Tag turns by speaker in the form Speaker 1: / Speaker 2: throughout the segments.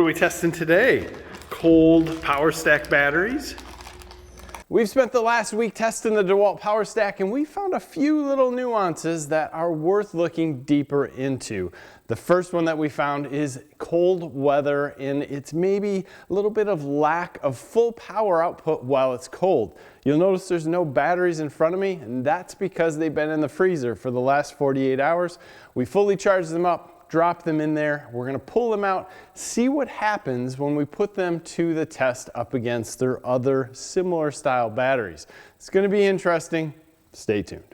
Speaker 1: we testing today? Cold PowerStack batteries.
Speaker 2: We've spent the last week testing the DEWALT PowerStack, and we found a few little nuances that are worth looking deeper into. The first one that we found is cold weather, and it's maybe a little bit of lack of full power output while it's cold. You'll notice there's no batteries in front of me, and that's because they've been in the freezer for the last 48 hours. We fully charged them up, drop them in there. We're gonna pull them out, see what happens when we put them to the test up against their other similar style batteries. It's gonna be interesting. Stay tuned.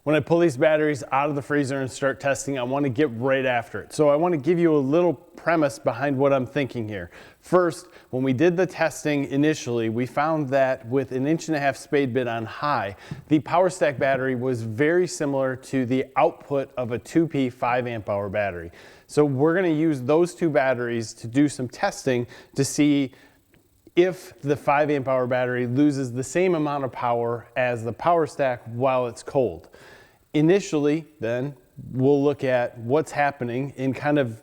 Speaker 2: When I pull these batteries out of the freezer and start testing, I want to get right after it. So I want to give you a little premise behind what I'm thinking here. First, when we did the testing initially, we found that with an 1.5 inch spade bit on high, the PowerStack battery was very similar to the output of a 2P 5 amp hour battery. So we're going to use those two batteries to do some testing to see if the 5 amp hour battery loses the same amount of power as the PowerStack while it's cold. Initially, then, we'll look at what's happening and kind of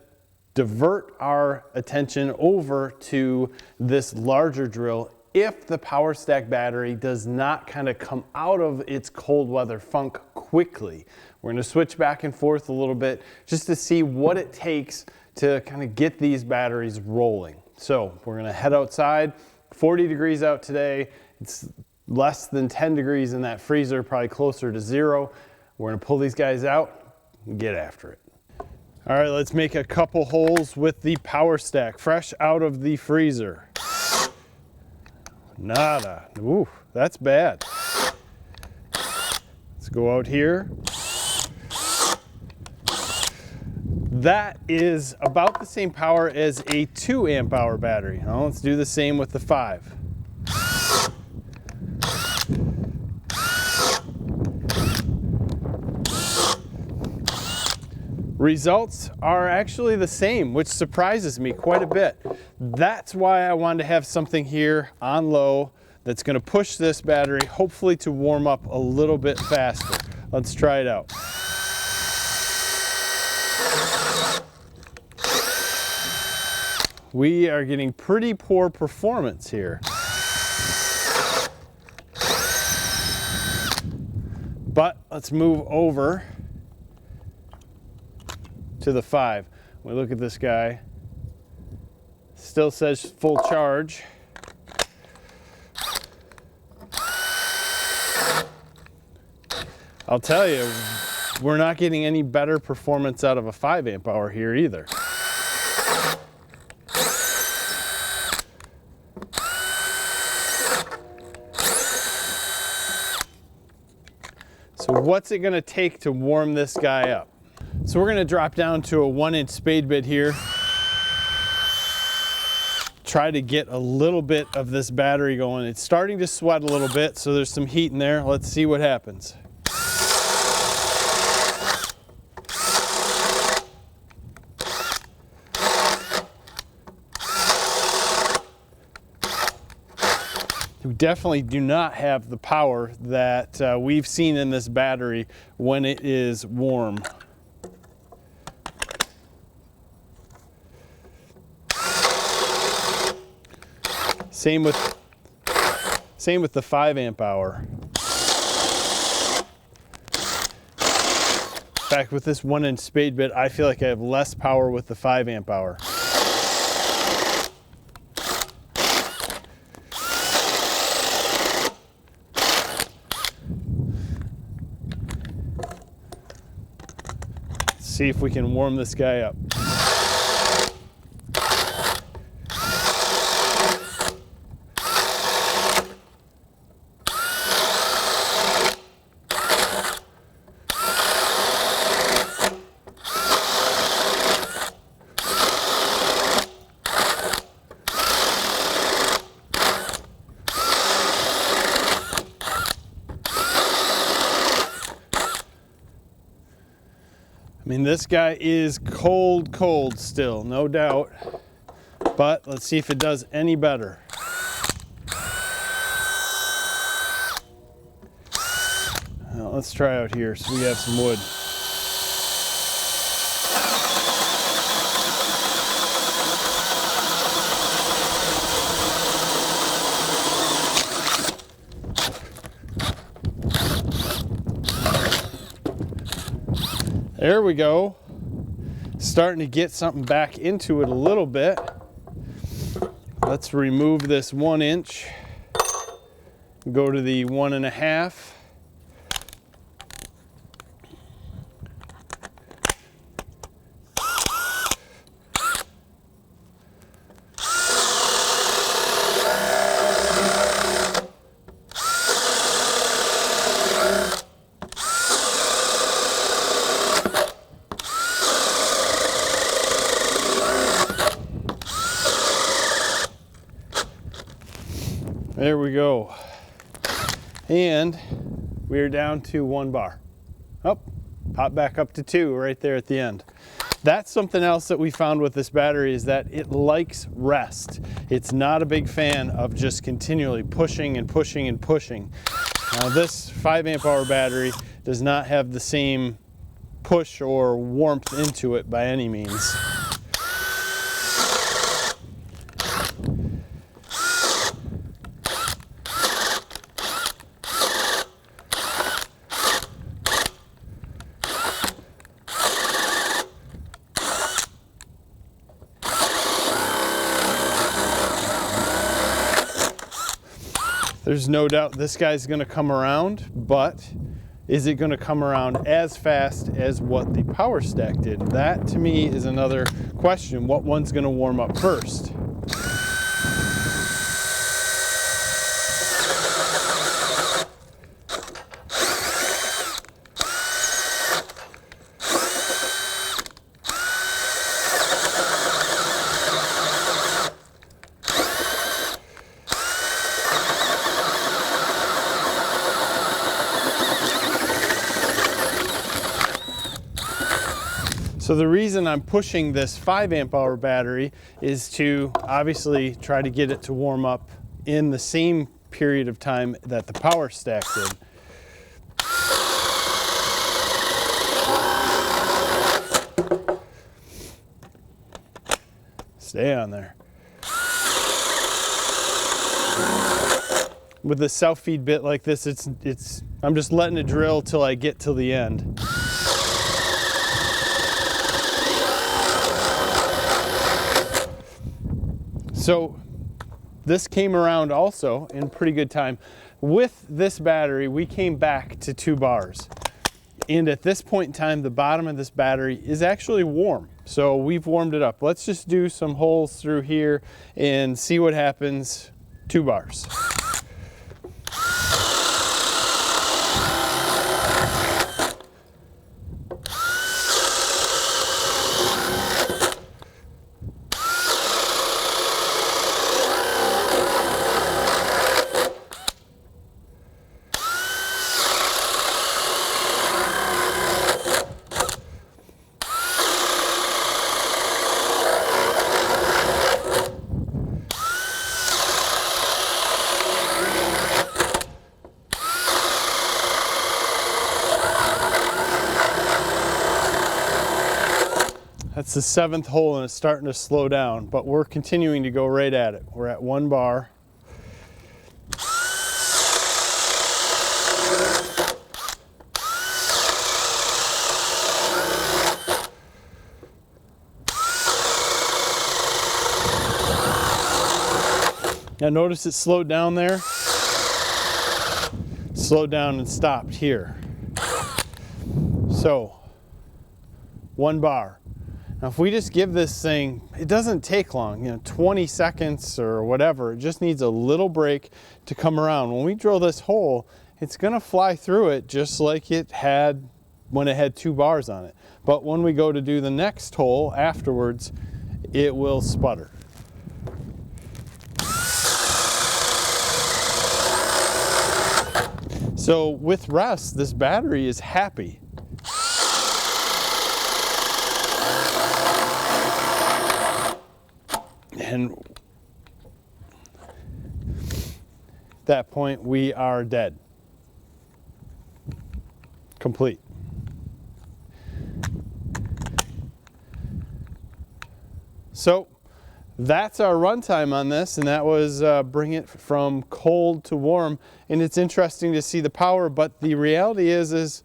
Speaker 2: divert our attention over to this larger drill if the PowerStack battery does not kind of come out of its cold weather funk quickly. We're going to switch back and forth a little bit just to see what it takes to kind of get these batteries rolling. So we're going to head outside. 40 degrees out today. It's less than 10 degrees in that freezer, probably closer to 0. We're going to pull these guys out and get after it. All right, let's make a couple holes with the PowerStack fresh out of the freezer. Nada. Ooh, that's bad. Let's go out here. That is about the same power as a 2 amp hour battery. Now let's do the same with the 5. Results are actually the same, which surprises me quite a bit. That's why I wanted to have something here on low that's going to push this battery, hopefully to warm up a little bit faster. Let's try it out. We are getting pretty poor performance here. But let's move over to the 5. We look at this guy. Still says full charge. I'll tell you, we're not getting any better performance out of a 5 amp hour here either. So what's it going to take to warm this guy up? So we're going to drop down to a 1 inch spade bit here. Try to get a little bit of this battery going. It's starting to sweat a little bit, so there's some heat in there. Let's see what happens. We definitely do not have the power that we've seen in this battery when it is warm. Same with the 5 amp hour. In fact, with this 1 inch spade bit, I feel like I have less power with the 5 amp hour. See if we can warm this guy up. I mean, this guy is cold still, no doubt. But let's see if it does any better. Now, let's try out here so we have some wood. There we go. Starting to get something back into it a little bit. Let's remove this 1 inch. Go to the 1.5. There we go. And we're down to 1 bar. Oh, pop back up to 2 right there at the end. That's something else that we found with this battery, is that it likes rest. It's not a big fan of just continually pushing and pushing and pushing. Now this 5 amp hour battery does not have the same push or warmth into it by any means. There's no doubt this guy's gonna come around, but is it gonna come around as fast as what the PowerStack did? That to me is another question. What one's gonna warm up first? So the reason I'm pushing this 5 amp hour battery is to obviously try to get it to warm up in the same period of time that the PowerStack did. Stay on there. With a self-feed bit like this, I'm just letting it drill till I get to the end. So this came around also in pretty good time. With this battery, we came back to 2 bars. And at this point in time, the bottom of this battery is actually warm. So we've warmed it up. Let's just do some holes through here and see what happens. 2 bars. That's the 7th hole and it's starting to slow down, but we're continuing to go right at it. We're at 1 bar. Now notice it slowed down there. Slowed down and stopped here. So, 1 bar. Now if we just give this thing, it doesn't take long, 20 seconds or whatever, it just needs a little break to come around. When we drill this hole, it's gonna fly through it just like it had when it had 2 bars on it. But when we go to do the next hole afterwards, it will sputter. So with rest, this battery is happy. And at that point, we are dead. Complete. So that's our runtime on this, and that was bring it from cold to warm. And it's interesting to see the power, but the reality is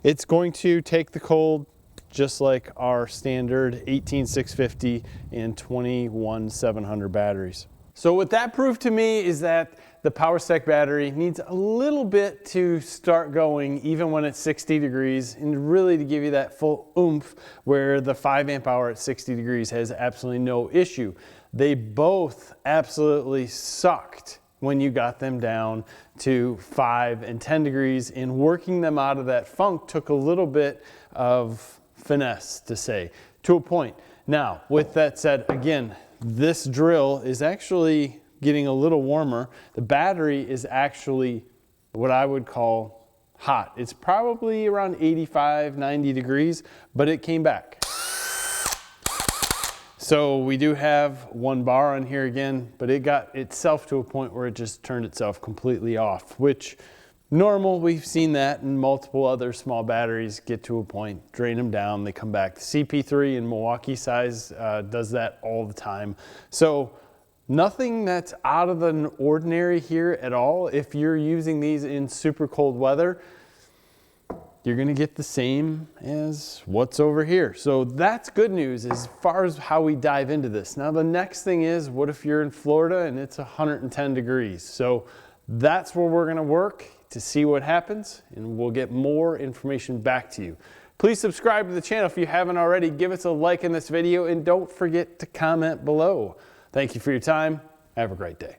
Speaker 2: it's going to take the cold just like our standard 18650 and 21700 batteries. So what that proved to me is that the PowerStack battery needs a little bit to start going even when it's 60 degrees, and really to give you that full oomph, where the 5 amp hour at 60 degrees has absolutely no issue. They both absolutely sucked when you got them down to 5 and 10 degrees, and working them out of that funk took a little bit of finesse, to say, to a point. Now, with that said, again, this drill is actually getting a little warmer. The battery is actually what I would call hot. It's probably around 85, 90 degrees, but it came back. So we do have 1 bar on here again, but it got itself to a point where it just turned itself completely off, which normal, we've seen that, and multiple other small batteries get to a point, drain them down, they come back. The CP3 in Milwaukee size does that all the time. So nothing that's out of the ordinary here at all. If you're using these in super cold weather, you're gonna get the same as what's over here. So that's good news as far as how we dive into this. Now the next thing is, what if you're in Florida and it's 110 degrees? So that's where we're gonna work to see what happens, and we'll get more information back to you. Please subscribe to the channel if you haven't already. Give us a like in this video, and don't forget to comment below. Thank you for your time. Have a great day.